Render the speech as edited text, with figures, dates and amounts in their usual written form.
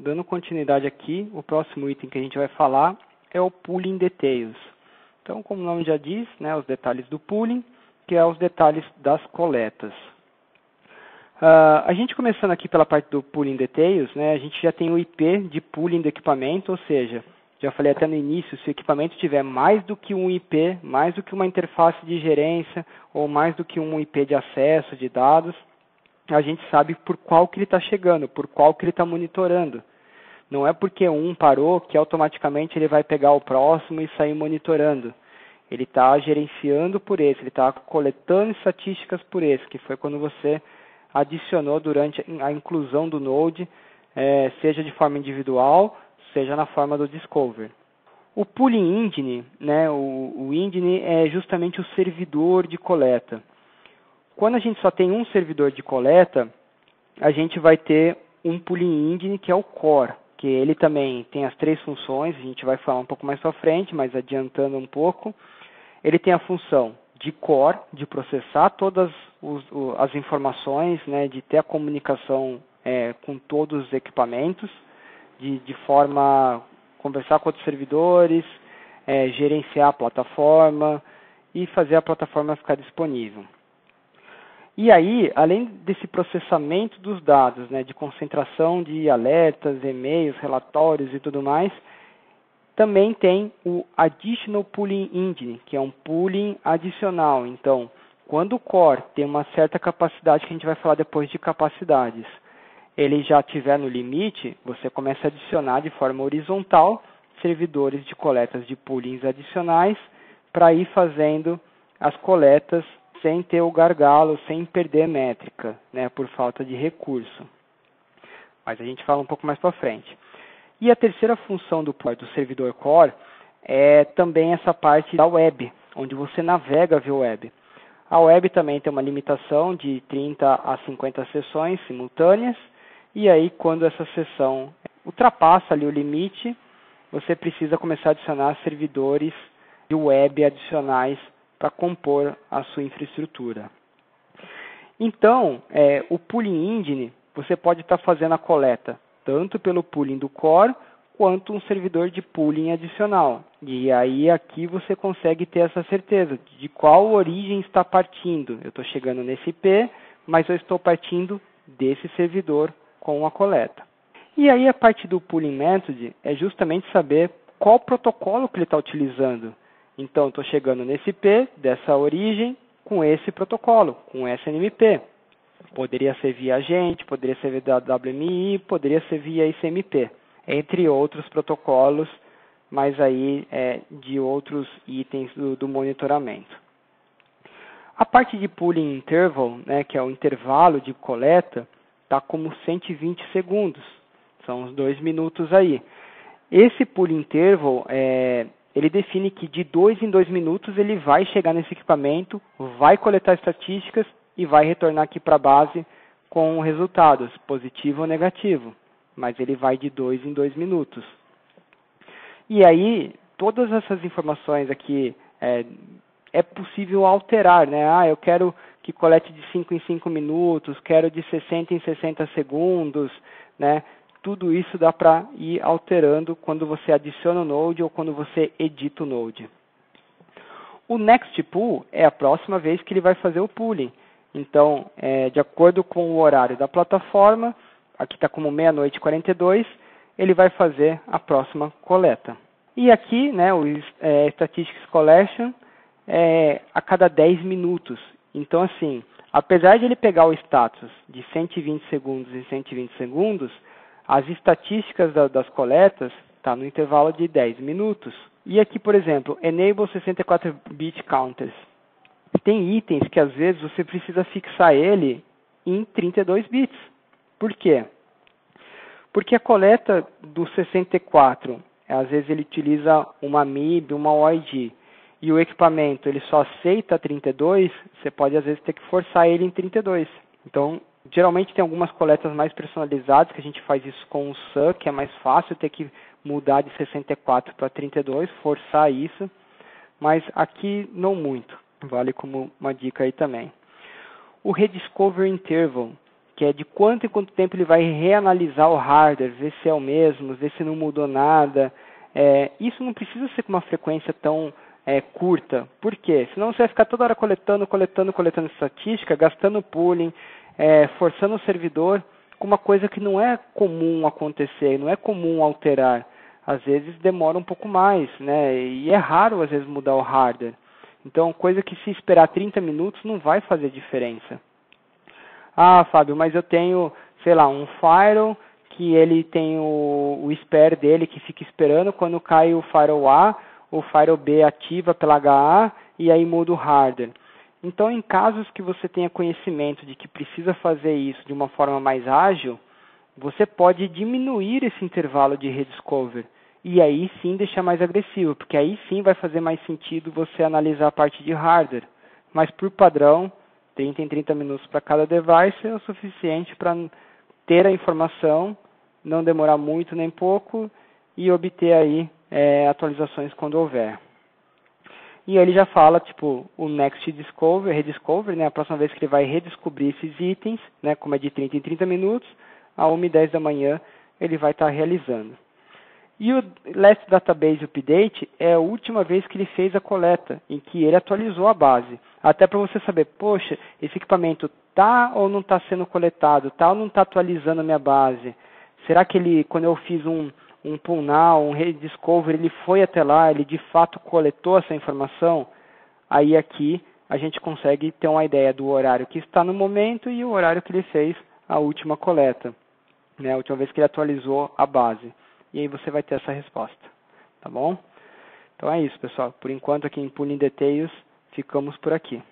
Dando continuidade aqui, o próximo item que a gente vai falar é o Pooling Details. Então, como o nome já diz, né, os detalhes do pooling, que é os detalhes das coletas. A gente começando aqui pela parte do Pooling Details, né, a gente já tem o IP de pooling do equipamento, ou seja, já falei até no início, se o equipamento tiver mais do que um IP, mais do que uma interface de gerência, ou mais do que um IP de acesso de dados, a gente sabe por qual que ele está chegando, por qual que ele está monitorando. Não é porque um parou que automaticamente ele vai pegar o próximo e sair monitorando. Ele está gerenciando por esse, ele está coletando estatísticas por esse, que foi quando você adicionou durante a inclusão do Node, seja de forma individual, seja na forma do Discover. O Pooling Engine, né, o Engine é justamente o servidor de coleta. Quando a gente só tem um servidor de coleta, a gente vai ter um Pooling Engine que é o Core, que ele também tem as 3 funções, a gente vai falar um pouco mais para frente, mas adiantando um pouco. Ele tem a função de Core, de processar todas as informações, né, de ter a comunicação com todos os equipamentos, de forma a conversar com outros servidores, gerenciar a plataforma e fazer a plataforma ficar disponível. E aí, além desse processamento dos dados, né, de concentração de alertas, e-mails, relatórios e tudo mais, também tem o Additional Pooling Engine, que é um pooling adicional. Então, quando o Core tem uma certa capacidade, que a gente vai falar depois de capacidades, ele já estiver no limite, você começa a adicionar de forma horizontal servidores de coletas de poolings adicionais para ir fazendo as coletas sem ter o gargalo, sem perder métrica, né, por falta de recurso. Mas a gente fala um pouco mais para frente. E a terceira função do servidor Core é também essa parte da web, onde você navega via web. A web também tem uma limitação de 30 a 50 sessões simultâneas, e aí quando essa sessão ultrapassa ali o limite, você precisa começar a adicionar servidores de web adicionais para compor a sua infraestrutura. Então, o Pooling Engine, você pode estar fazendo a coleta tanto pelo pooling do Core, quanto um servidor de pooling adicional. E aí aqui você consegue ter essa certeza de qual origem está partindo. Eu estou chegando nesse IP, mas eu estou partindo desse servidor com a coleta. E aí a parte do Pooling Method é justamente saber qual protocolo que ele está utilizando. Então, estou chegando nesse IP, dessa origem, com esse protocolo, com SNMP. Poderia ser via agente, poderia ser via WMI, poderia ser via ICMP, entre outros protocolos, mas aí de outros itens do monitoramento. A parte de Pooling Interval, né, que é o intervalo de coleta, está como 120 segundos, são uns 2 minutos aí. Esse Pooling Interval, ele define que de 2 em 2 minutos ele vai chegar nesse equipamento, vai coletar estatísticas e vai retornar aqui para a base com resultados, positivo ou negativo. Mas ele vai de 2 em 2 minutos. E aí, todas essas informações aqui é possível alterar, né? Eu quero que colete de 5 em 5 minutos, quero de 60 em 60 segundos, né? Tudo isso dá para ir alterando quando você adiciona o Node ou quando você edita o Node. O Next Pool é a próxima vez que ele vai fazer o pooling. Então, de acordo com o horário da plataforma, aqui está como 00:42, ele vai fazer a próxima coleta. E aqui, né, o Statistics Collection é a cada 10 minutos. Então, assim, apesar de ele pegar o status de 120 segundos em 120 segundos, as estatísticas das coletas estão no intervalo de 10 minutos. E aqui, por exemplo, Enable 64-bit Counters. Tem itens que às vezes você precisa fixar ele em 32 bits. Por quê? Porque a coleta do 64, às vezes ele utiliza uma MIB, uma OID, e o equipamento ele só aceita 32, você pode às vezes ter que forçar ele em 32. Então, geralmente tem algumas coletas mais personalizadas, que a gente faz isso com o SUN, que é mais fácil ter que mudar de 64 para 32, forçar isso, mas aqui não muito. Vale como uma dica aí também. O Rediscover Interval, que é de quanto em quanto tempo ele vai reanalisar o hardware, ver se é o mesmo, ver se não mudou nada. Isso não precisa ser com uma frequência tão curta. Por quê? Senão você vai ficar toda hora coletando estatística, gastando pooling, forçando o servidor com uma coisa que não é comum acontecer, não é comum alterar. Às vezes demora um pouco mais, né? E é raro às vezes mudar o hardware. Então, coisa que se esperar 30 minutos não vai fazer diferença. Ah, Fábio, mas eu tenho, sei lá, um firewall que ele tem o spare dele que fica esperando quando cai o firewall A, o firewall B ativa pela HA e aí muda o hardware. Então, em casos que você tenha conhecimento de que precisa fazer isso de uma forma mais ágil, você pode diminuir esse intervalo de rediscover e aí sim deixar mais agressivo, porque aí sim vai fazer mais sentido você analisar a parte de hardware. Mas por padrão, 30 em 30 minutos para cada device é o suficiente para ter a informação, não demorar muito nem pouco e obter aí atualizações quando houver. E aí ele já fala, tipo, o next discover, rediscover, né, a próxima vez que ele vai redescobrir esses itens, né, como é de 30 em 30 minutos, a 1h10 da manhã ele vai estar realizando. E o Last Database Update é a última vez que ele fez a coleta, em que ele atualizou a base. Até para você saber, poxa, esse equipamento está ou não está sendo coletado, está ou não está atualizando a minha base? Será que ele, quando eu fiz um pull now, um rediscover, ele foi até lá, ele de fato coletou essa informação? Aí aqui a gente consegue ter uma ideia do horário que está no momento e o horário que ele fez a última coleta, né, a última vez que ele atualizou a base. E aí você vai ter essa resposta, tá bom? Então é isso, pessoal. Por enquanto aqui em Pooling Details, ficamos por aqui.